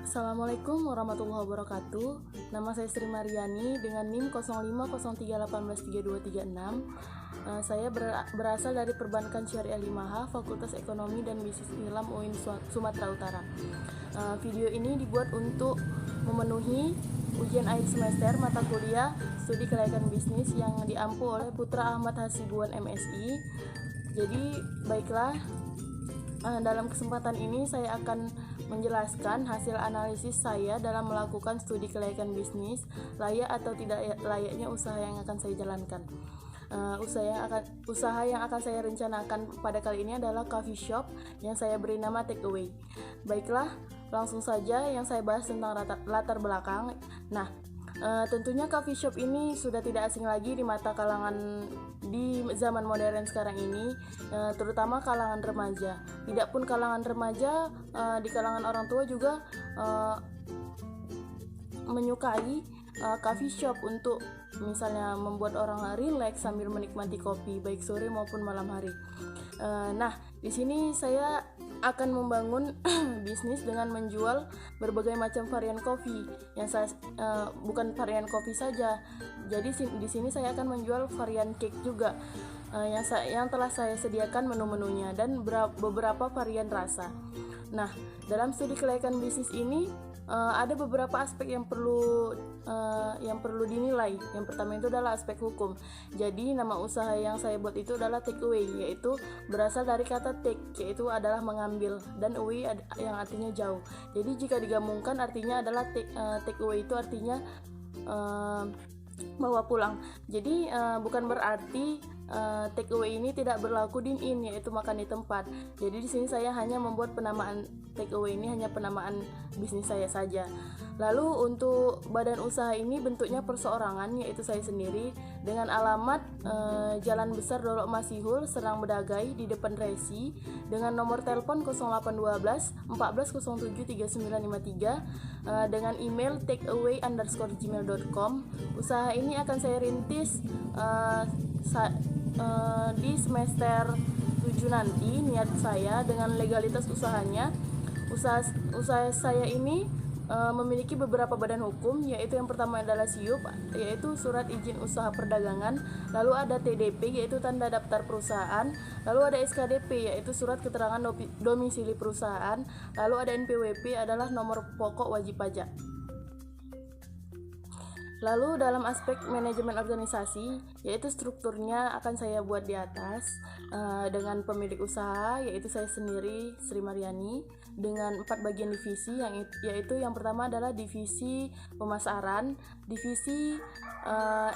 Assalamualaikum warahmatullahi wabarakatuh. Nama saya Sri Mariani dengan NIM 0503183236. Saya berasal dari Perbankan Syariah 5H, Fakultas Ekonomi dan Bisnis Islam UIN Sumatera Utara. Video ini dibuat untuk memenuhi ujian akhir semester mata kuliah Studi Kelayakan Bisnis yang diampu oleh Putra Ahmad Hasibuan MSI. Jadi baiklah, dalam kesempatan ini saya akan menjelaskan hasil analisis saya dalam melakukan studi kelayakan bisnis, layak atau tidak layaknya usaha yang akan saya jalankan. Usaha yang akan saya rencanakan pada kali ini adalah coffee shop yang saya beri nama Take Away. Baiklah, langsung saja yang saya bahas tentang latar belakang. Nah, tentunya coffee shop ini sudah tidak asing lagi di mata kalangan di zaman modern sekarang ini, terutama kalangan remaja. Tidak pun kalangan remaja, di kalangan orang tua juga menyukai coffee shop untuk misalnya membuat orang rileks sambil menikmati kopi baik sore maupun malam hari. Nah, di sini saya akan membangun bisnis dengan menjual berbagai macam varian kopi. Bukan varian kopi saja. Jadi di sini saya akan menjual varian cake juga, yang telah saya sediakan menu-menunya dan beberapa varian rasa. Nah, dalam studi kelayakan bisnis ini ada beberapa aspek yang perlu dinilai. Yang pertama itu adalah aspek hukum. Jadi nama usaha yang saya buat itu adalah take away, yaitu berasal dari kata take, yaitu adalah mengambil, dan away yang artinya jauh. Jadi jika digabungkan artinya adalah take away itu artinya bawa pulang. Jadi bukan berarti take away ini tidak berlaku din-in, yaitu makan di tempat. Jadi di sini saya hanya membuat penamaan take away ini hanya penamaan bisnis saya saja. Lalu untuk badan usaha ini bentuknya perseorangan, yaitu saya sendiri, dengan alamat Jalan Besar Dolok Masihul, Serang Bedagai di depan Resi, dengan nomor telepon 0812 1407 3953, dengan email takeaway_gmail.com. Usaha ini akan saya rintis di semester 7 nanti. Niat saya dengan legalitas usahanya, usaha saya ini memiliki beberapa badan hukum, yaitu yang pertama adalah SIUP, yaitu Surat Izin Usaha Perdagangan, lalu ada TDP, yaitu Tanda Daftar Perusahaan, lalu ada SKDP, yaitu Surat Keterangan Domisili Perusahaan, lalu ada NPWP, adalah Nomor Pokok Wajib Pajak. Lalu dalam aspek manajemen organisasi, yaitu strukturnya akan saya buat di atas, dengan pemilik usaha, yaitu saya sendiri, Sri Mariani, dengan 4 bagian divisi, yaitu yang pertama adalah divisi pemasaran, divisi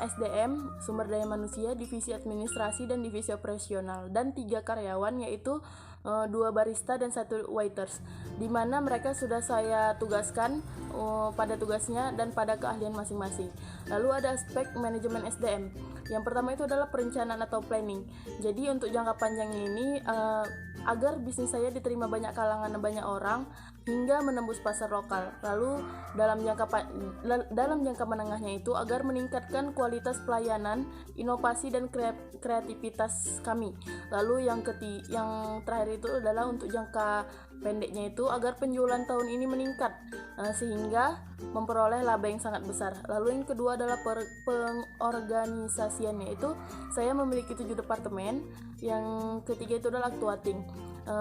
SDM, sumber daya manusia, divisi administrasi, dan divisi operasional, dan 3 karyawan, yaitu 2 barista dan 1 waiters, di mana mereka sudah saya tugaskan pada tugasnya dan pada keahlian masing-masing. Lalu ada aspek manajemen SDM. Yang pertama itu adalah perencanaan atau planning. Jadi untuk jangka panjangnya ini, agar bisnis saya diterima banyak kalangan dan banyak orang hingga menembus pasar lokal. Lalu dalam jangka menengahnya itu agar meningkatkan kualitas pelayanan, inovasi dan kreativitas kami. Lalu yang terakhir itu adalah untuk jangka pendeknya itu agar penjualan tahun ini meningkat sehingga memperoleh laba yang sangat besar. Lalu yang kedua adalah pengorganisasiannya, itu saya memiliki 7 departemen. Yang ketiga itu adalah actuating,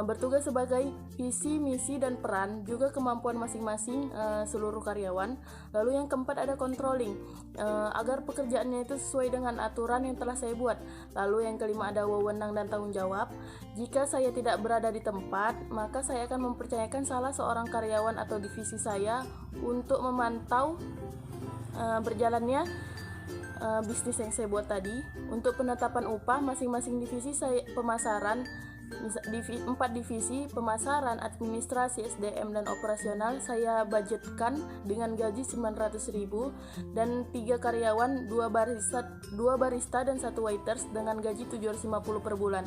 bertugas sebagai visi, misi, dan peran, juga kemampuan masing-masing seluruh karyawan. Lalu yang keempat ada controlling, agar pekerjaannya itu sesuai dengan aturan yang telah saya buat. Lalu yang kelima ada wewenang dan tanggung jawab. Jika saya tidak berada di tempat, maka saya akan mempercayakan salah seorang karyawan atau divisi saya untuk memantau berjalannya bisnis yang saya buat tadi. Untuk penetapan upah masing-masing divisi saya pemasaran, 4 divisi pemasaran, administrasi, SDM, dan operasional saya budgetkan dengan gaji 900.000, dan 3 karyawan, 2 barista dan 1 waiters dengan gaji 750 per bulan.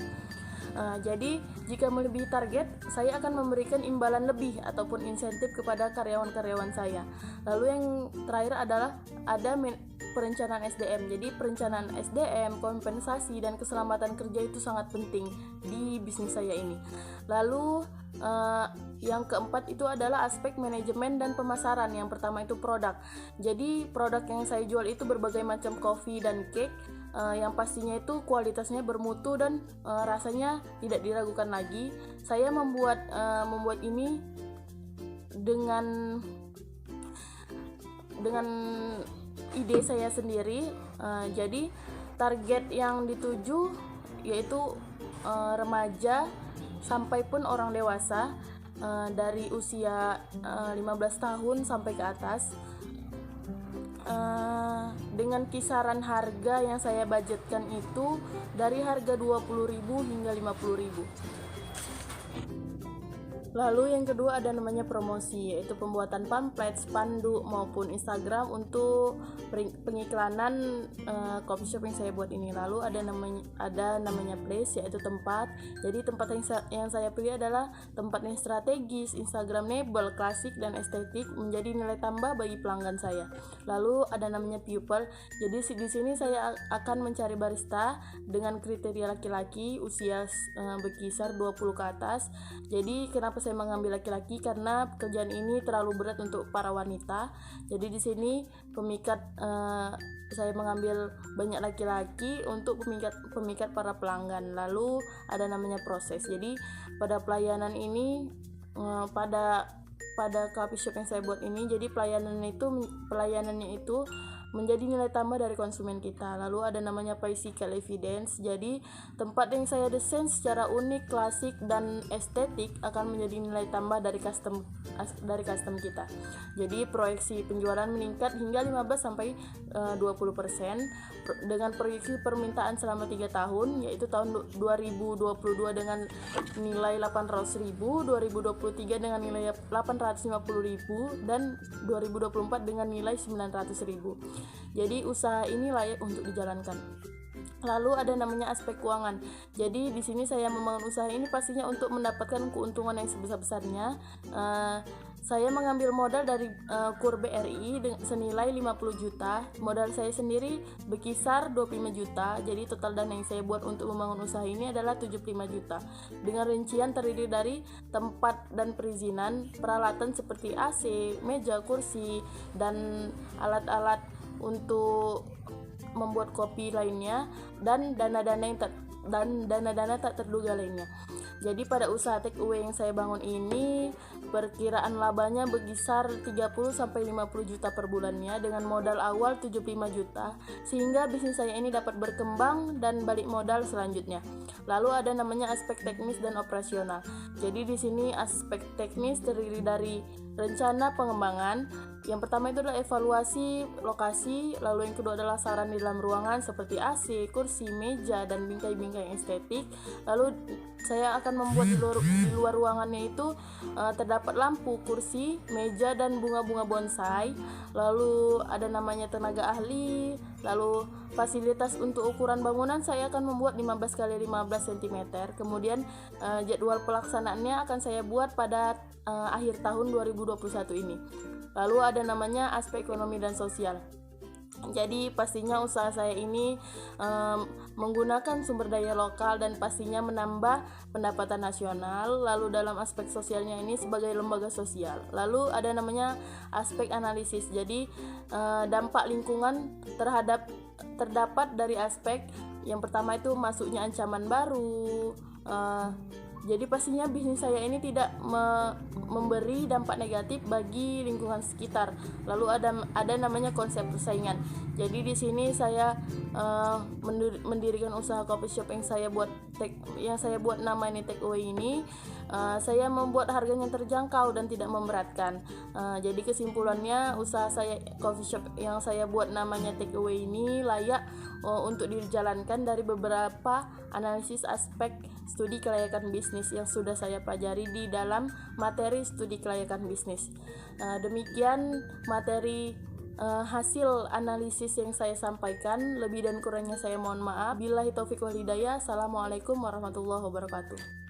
Jadi jika melebihi target, saya akan memberikan imbalan lebih ataupun insentif kepada karyawan-karyawan saya. Lalu yang terakhir adalah ada perencanaan SDM. Jadi perencanaan SDM, kompensasi dan keselamatan kerja itu sangat penting di bisnis saya ini. Lalu yang keempat itu adalah aspek manajemen dan pemasaran. Yang pertama itu produk. Jadi produk yang saya jual itu berbagai macam kopi dan cake, yang pastinya itu kualitasnya bermutu dan rasanya tidak diragukan lagi. Saya membuat ini dengan ide saya sendiri. Jadi target yang dituju yaitu remaja sampai pun orang dewasa, dari usia 15 tahun sampai ke atas, dengan kisaran harga yang saya budgetkan itu dari harga 20.000 hingga 50.000. Lalu yang kedua ada namanya promosi, yaitu pembuatan pamflet, spanduk maupun Instagram untuk pengiklanan coffee shop yang saya buat ini. Lalu ada namanya place, yaitu tempat. Jadi tempat yang saya pilih adalah tempat yang strategis, instagramable, klasik dan estetik, menjadi nilai tambah bagi pelanggan saya. Lalu ada namanya people. Jadi di sini saya akan mencari barista dengan kriteria laki-laki, usia berkisar 20 ke atas. Jadi kenapa saya mengambil laki-laki? Karena pekerjaan ini terlalu berat untuk para wanita. Jadi di sini saya mengambil banyak laki-laki untuk pemikat para pelanggan. Lalu ada namanya proses. Jadi pada pelayanan ini, pada coffee shop yang saya buat ini, jadi pelayanannya itu menjadi nilai tambah dari konsumen kita. Lalu ada namanya physical evidence. Jadi tempat yang saya desain secara unik, klasik dan estetik akan menjadi nilai tambah dari custom kita. Jadi proyeksi penjualan meningkat hingga 15-20% dengan proyeksi permintaan selama 3 tahun, yaitu tahun 2022 dengan nilai 800.000, 2023 dengan nilai 850.000 dan 2024 dengan nilai 900.000. Jadi usaha ini layak untuk dijalankan. Lalu ada namanya aspek keuangan. Jadi di sini saya membangun usaha ini pastinya untuk mendapatkan keuntungan yang sebesar-besarnya. Saya mengambil modal dari KUR BRI senilai 50 juta. Modal saya sendiri berkisar 25 juta. Jadi total dana yang saya buat untuk membangun usaha ini adalah 75 juta. Dengan rincian terdiri dari tempat dan perizinan, peralatan seperti AC, meja, kursi, dan alat-alat untuk membuat kopi lainnya, dan dana-dana tak terduga lainnya. Jadi pada usaha take away yang saya bangun ini, perkiraan labanya berkisar 30-50 juta per bulannya dengan modal awal 75 juta, sehingga bisnis saya ini dapat berkembang dan balik modal selanjutnya. Lalu ada namanya aspek teknis dan operasional. Jadi di sini aspek teknis terdiri dari rencana pengembangan. Yang pertama itu adalah evaluasi lokasi, lalu yang kedua adalah saran di dalam ruangan seperti AC, kursi, meja, dan bingkai-bingkai estetik. Lalu saya akan membuat di luar ruangannya itu terdapat lampu, kursi, meja, dan bunga-bunga bonsai. Lalu ada namanya tenaga ahli. Lalu fasilitas untuk ukuran bangunan saya akan membuat 15 x 15 cm. Kemudian jadwal pelaksanaannya akan saya buat pada akhir tahun 2021 ini. Lalu ada namanya aspek ekonomi dan sosial. Jadi pastinya usaha saya ini menggunakan sumber daya lokal dan pastinya menambah pendapatan nasional. Lalu dalam aspek sosialnya ini sebagai lembaga sosial. Lalu ada namanya aspek analisis. Jadi dampak lingkungan terdapat dari aspek yang pertama itu masuknya ancaman baru. Jadi pastinya bisnis saya ini tidak memberi dampak negatif bagi lingkungan sekitar. Lalu ada namanya konsep persaingan. Jadi di sini saya mendirikan usaha coffee shop yang saya buat nama ini take away ini. Saya membuat harganya terjangkau dan tidak memberatkan. Jadi kesimpulannya usaha saya coffee shop yang saya buat namanya take away ini layak untuk dijalankan dari beberapa analisis aspek studi kelayakan bisnis yang sudah saya pelajari di dalam materi studi kelayakan bisnis. Demikian materi hasil analisis yang saya sampaikan. Lebih dan kurangnya saya mohon maaf. Billahi taufiq wal hidayah. Assalamualaikum warahmatullahi wabarakatuh.